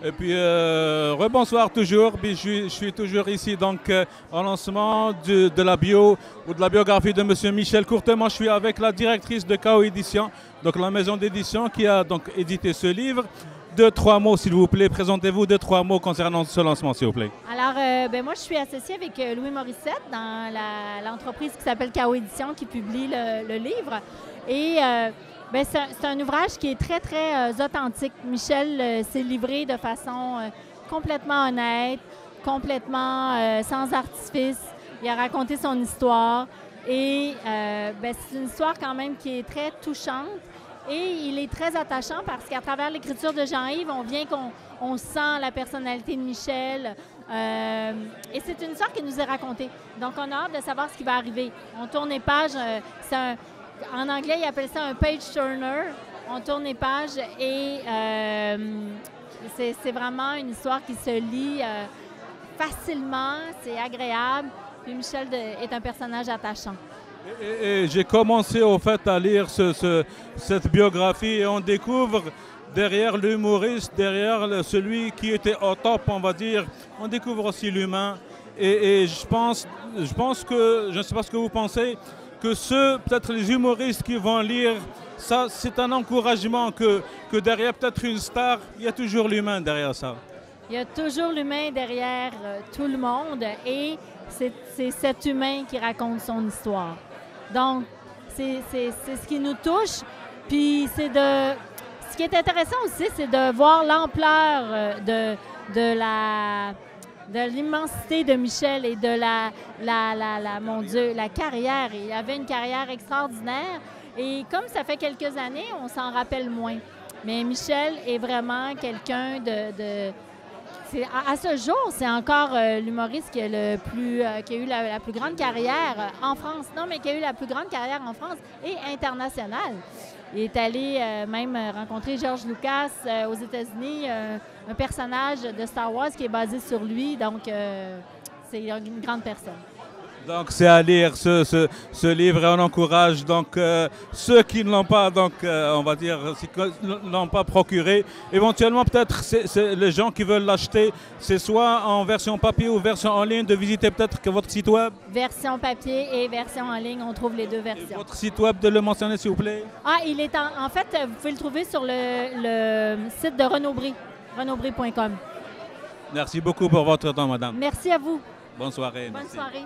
Et puis, rebonsoir toujours. Puis je suis toujours ici donc en lancement de la bio ou de la biographie de Monsieur Michel Courtemanche. Je suis avec la directrice de KO Édition, donc la maison d'édition qui a donc édité ce livre. Deux, trois mots, s'il vous plaît. Présentez-vous deux, trois mots concernant ce lancement, s'il vous plaît. Alors, moi, je suis associée avec Louis Morissette dans l'entreprise qui s'appelle KO Édition qui publie le livre. Et c'est un ouvrage qui est très, très authentique. Michel s'est livré de façon complètement honnête, complètement sans artifice. Il a raconté son histoire et c'est une histoire quand même qui est très touchante. Et il est très attachant parce qu'à travers l'écriture de Jean-Yves, on sent la personnalité de Michel. Et c'est une histoire qui nous est racontée. Donc, on a hâte de savoir ce qui va arriver. On tourne les pages. En anglais, ils appellent ça un page turner. On tourne les pages et c'est vraiment une histoire qui se lit facilement. C'est agréable. Puis Michel est un personnage attachant. Et j'ai commencé au fait à lire cette biographie et on découvre derrière l'humoriste, derrière celui qui était au top, on va dire, on découvre aussi l'humain. Et je pense que, je ne sais pas ce que vous pensez, que peut-être les humoristes qui vont lire, ça c'est un encouragement que derrière peut-être une star, il y a toujours l'humain derrière ça. Il y a toujours l'humain derrière tout le monde et c'est cet humain qui raconte son histoire. Donc, c'est ce qui nous touche. Puis, ce qui est intéressant aussi, c'est de voir l'ampleur de l'immensité de Michel et de mon Dieu, la carrière. Il avait une carrière extraordinaire. Et comme ça fait quelques années, on s'en rappelle moins. Mais Michel est vraiment quelqu'un à ce jour, c'est encore l'humoriste qui a eu la plus grande carrière en France. Non, mais qui a eu la plus grande carrière en France et internationale. Il est allé même rencontrer George Lucas aux États-Unis, un personnage de Star Wars qui est basé sur lui. Donc, c'est une grande personne. Donc c'est à lire ce livre et on encourage donc ceux qui ne l'ont pas, donc on va dire, ne l'ont pas procuré. Éventuellement peut-être les gens qui veulent l'acheter, c'est soit en version papier ou version en ligne, de visiter peut-être que votre site web. Version papier et version en ligne, on trouve les deux versions. Et votre site web, de le mentionner s'il vous plaît. Ah, il est en fait, vous pouvez le trouver sur le site de Renaud-Bré, renaudbré.com. Merci beaucoup pour votre temps, madame. Merci à vous. Bonne soirée. Bonne merci. soirée.